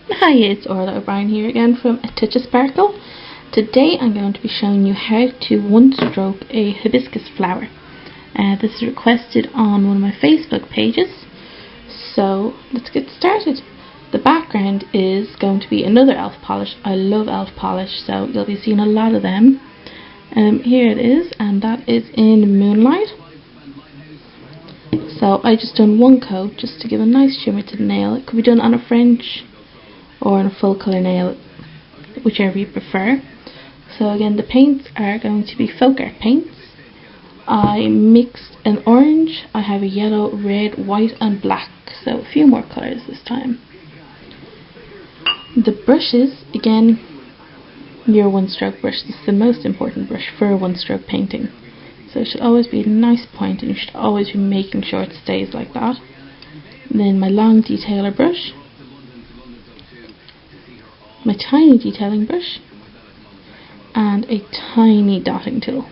Hi, it's Orla O'Brien here again from A Touch of Sparkle. Today I'm going to be showing you how to one stroke a hibiscus flower. This is requested on one of my Facebook pages, so let's get started. The background is going to be another elf polish. I love elf polish, so you'll be seeing a lot of them. Here it is, and that is in Moonlight. So I just done one coat just to give a nice shimmer to the nail. It could be done on a French or on a full colour nail, whichever you prefer. So again, the paints are going to be folk art paints. I mixed an orange, I have a yellow, red, white and black, so a few more colours this time. The brushes, again, your one stroke brush. This is the most important brush for a one stroke painting. So it should always be a nice point, and you should always be making sure it stays like that. And then my long detailer brush, my tiny detailing brush, and a tiny dotting tool.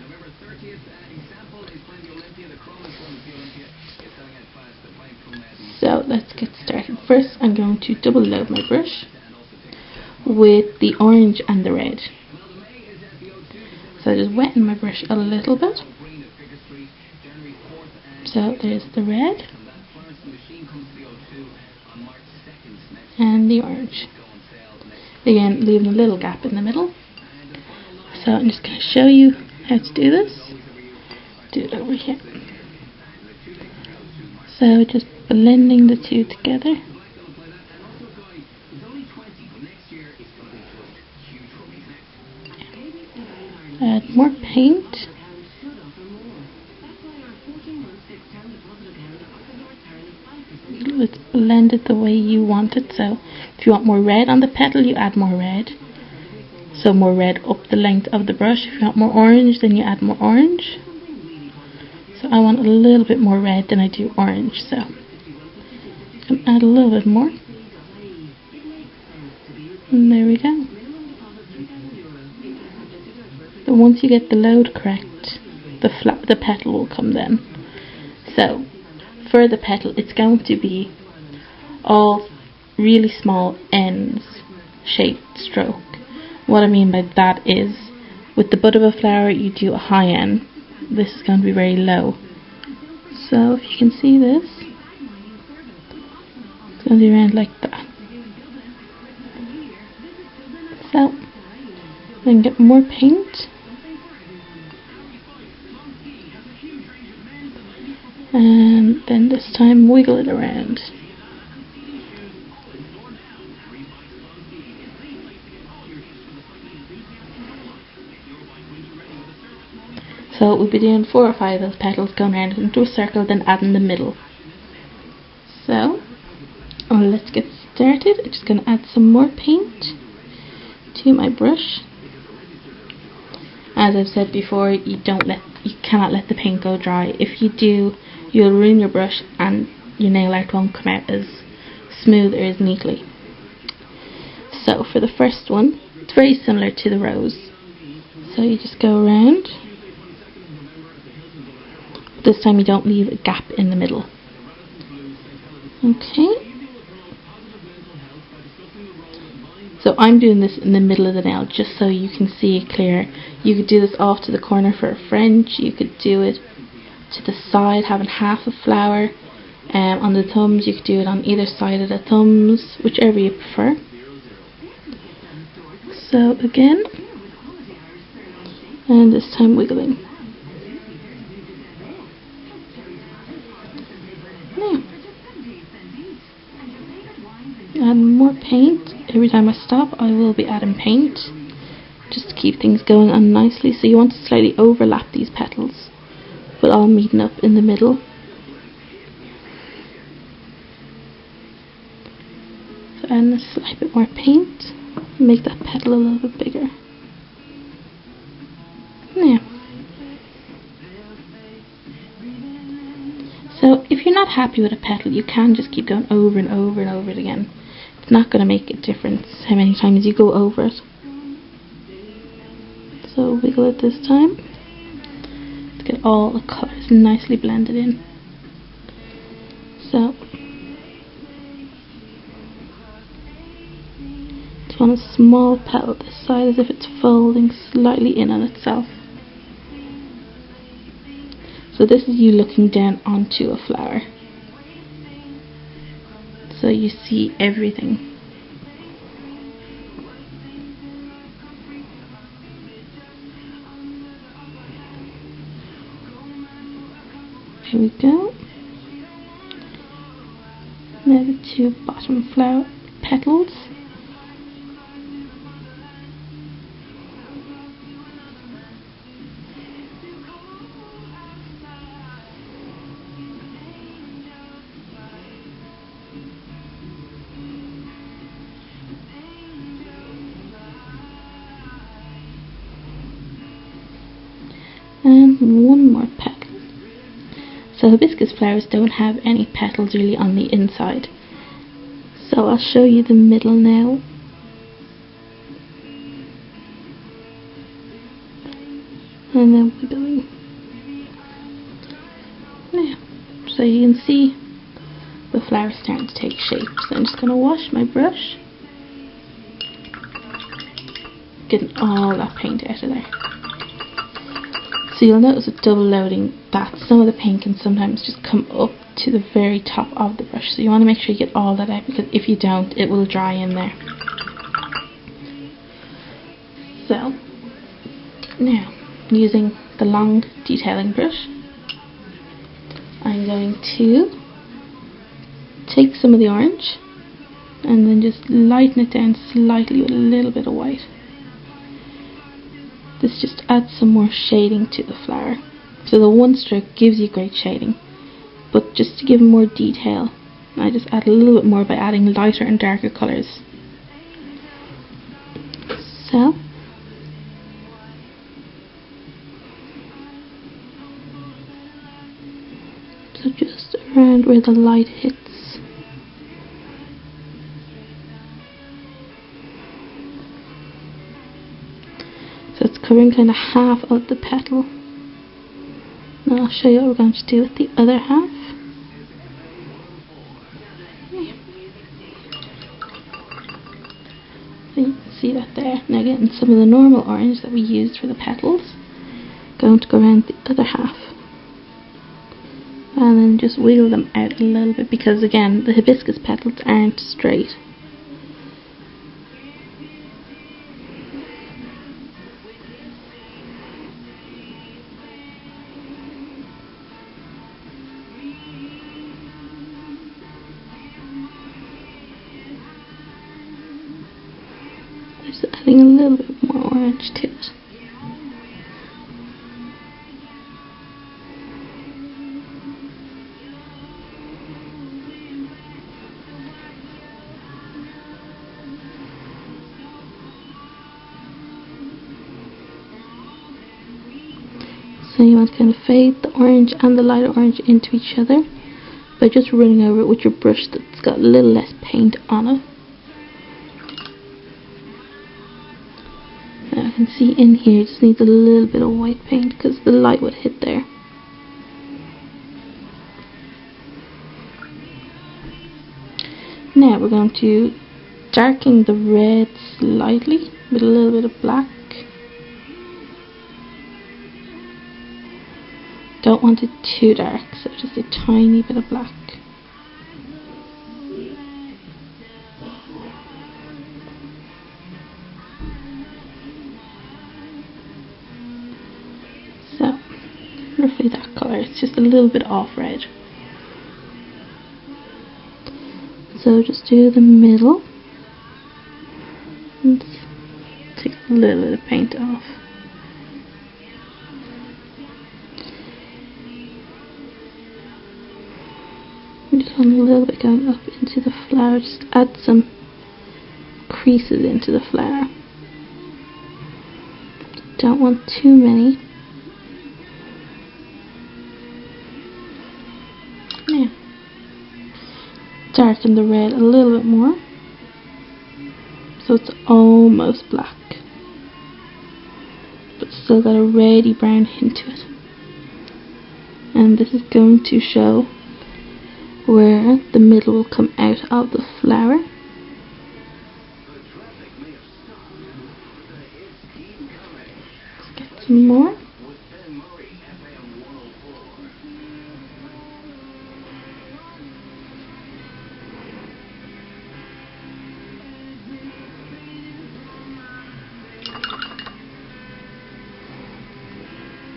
So let's get started. First I'm going to double load my brush with the orange and the red. So just wetten my brush a little bit. So there's the red and the orange. Again, leaving a little gap in the middle. So I'm just going to show you how to do this. Do it over here. So just blending the two together. Add more paint. Let's blend it the way you want it. So if you want more red on the petal, you add more red. So more red up the length of the brush. If you want more orange, then you add more orange. So I want a little bit more red than I do orange, so I can add a little bit more. And there we go. But once you get the load correct, the petal will come then. So for the petal, it's going to be all really small ends shaped stroke. What I mean by that is, with the bud of a flower you do a high end. This is going to be very low. So if you can see this, it's going to be around like that. So then get more paint. And then this time wiggle it around. So we'll be doing 4 or 5 of those petals, going around into a circle, then adding the middle. So let's get started. I'm just going to add some more paint to my brush. As I've said before, you cannot let the paint go dry. If you do, you'll ruin your brush and your nail art won't come out as smooth or as neatly. So for the first one, it's very similar to the rose. So you just go around. This time you don't leave a gap in the middle. Okay. So I'm doing this in the middle of the nail just so you can see it clear. You could do this off to the corner for a French. You could do it to the side, having half a flower. On the thumbs, you could do it on either side of the thumbs, whichever you prefer. So again, and this time wiggling. Add more paint. Every time I stop, I will be adding paint just to keep things going on nicely. So you want to slightly overlap these petals, but all meeting up in the middle. So add a slight bit more paint, make that petal a little bit bigger. Yeah. So if you're not happy with a petal, you can just keep going over and over and over it again. It's not going to make a difference how many times you go over it. So wiggle it this time to get all the colours nicely blended in. So just want a small petal this side, as if it's folding slightly in on itself. So this is you looking down onto a flower, so you see everything. Here we go. Now the two bottom flower petals. And one more petal. So hibiscus flowers don't have any petals really on the inside. So I'll show you the middle now. And then we're going. Yeah. So you can see the flowers starting to take shape. So I'm just going to wash my brush, getting all that paint out of there. So you'll notice with double loading that some of the paint can sometimes just come up to the very top of the brush. So you want to make sure you get all that out, because if you don't, it will dry in there. So now, using the long detailing brush, I'm going to take some of the orange and then just lighten it down slightly with a little bit of white. This just adds some more shading to the flower. So the one stroke gives you great shading, but just to give more detail, I just add a little bit more by adding lighter and darker colours. So just around where the light hits. So it's covering kind of half of the petal. Now I'll show you what we're going to do with the other half. So you can see that there. Now getting some of the normal orange that we used for the petals, going to go around the other half. And then just wiggle them out a little bit, because again, the hibiscus petals aren't straight. Just adding a little bit more orange to it. So you want to kind of fade the orange and the lighter orange into each other by just running over it with your brush that's got a little less paint on it. Now I can see in here it just needs a little bit of white paint because the light would hit there. Now we're going to darken the red slightly with a little bit of black. Don't want it too dark, so just a tiny bit of black. So, roughly that colour, it's just a little bit off red. So just do the middle and take a little bit of paint off. Just want a little bit going up into the flower, just add some creases into the flower. Don't want too many. Now, darken the red a little bit more so it's almost black, but still got a reddy brown hint to it. And this is going to show where the middle will come out of the flower. some more.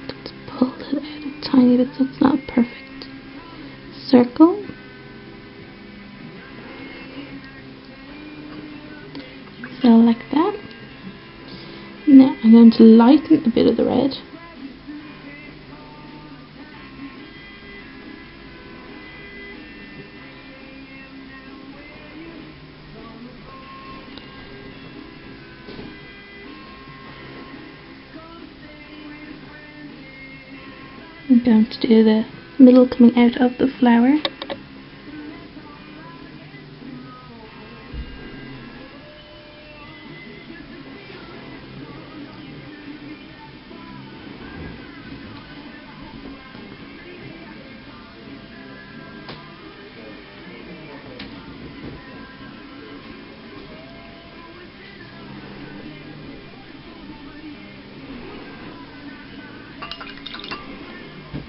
Just pull it out a tiny bit so it's not a perfect circle. So like that. Now I'm going to lighten a bit of the red. I'm going to do the middle coming out of the flower.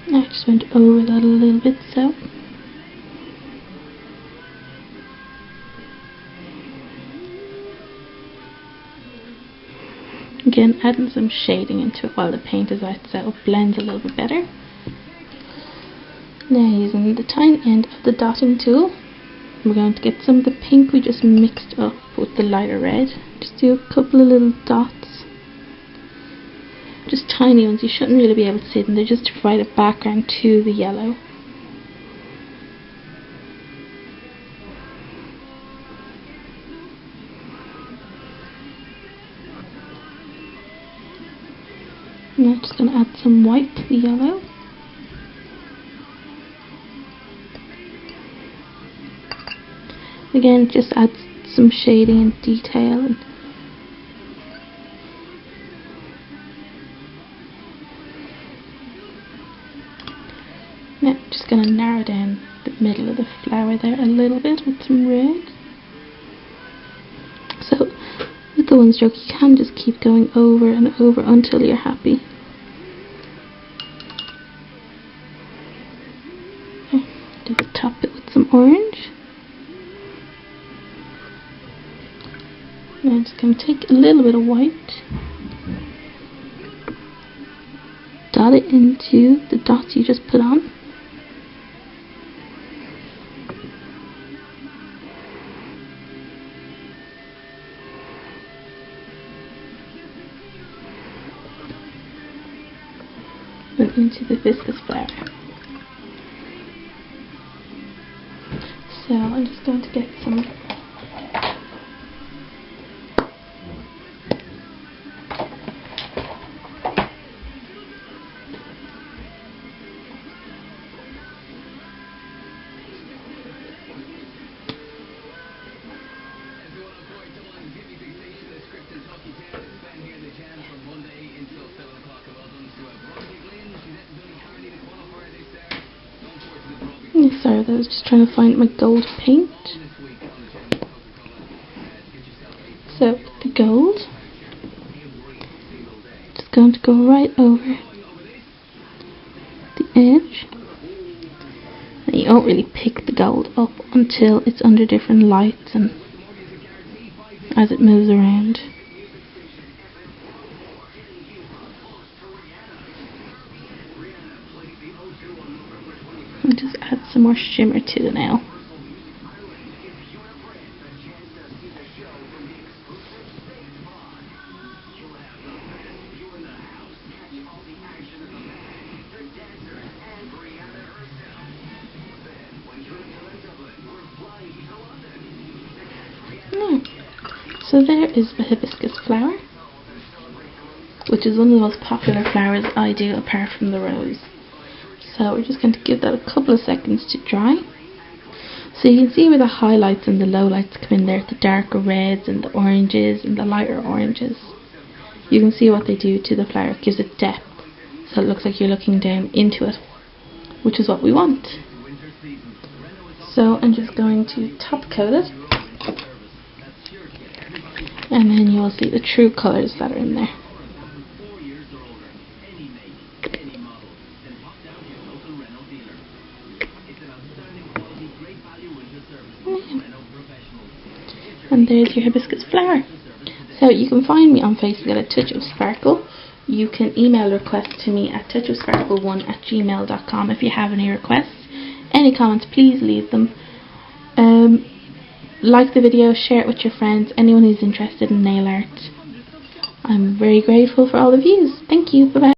I just went over that a little bit, so again adding some shading into it while the paint is out so it blends a little bit better. Now using the tiny end of the dotting tool, we're going to get some of the pink we just mixed up with the lighter red. Just do a couple of little dots. Just tiny ones, you shouldn't really be able to see them, they're just to provide a background to the yellow. Now I'm just going to add some white to the yellow. Again, just add some shading and detail. Now, just going to narrow down the middle of the flower there a little bit with some red. So, with the one stroke, you can just keep going over and over until you're happy. Do the top bit with some orange. Now I'm just going to take a little bit of white, dot it into the dots you just put on. And into the hibiscus flower. So I'm just going to get some sorry, I was just trying to find my gold paint. So, the gold, just going to go right over the edge. And you don't really pick the gold up until it's under different lights and as it moves around. And just add some more shimmer to the nail. So there is the hibiscus flower, which is one of the most popular flowers I do apart from the rose. So we're just going to give that a couple of seconds to dry. So you can see where the highlights and the lowlights come in there, the darker reds and the oranges and the lighter oranges. You can see what they do to the flower. It gives it depth, so it looks like you're looking down into it, which is what we want. So I'm just going to top coat it, and then you'll see the true colours that are in there. and there's your hibiscus flower. So you can find me on Facebook at Touch of Sparkle. You can email requests to me at touchofsparkle1@gmail.com if you have any requests. Any comments, please leave them. Like the video, share it with your friends, anyone who's interested in nail art. I'm very grateful for all the views. Thank you. Bye bye.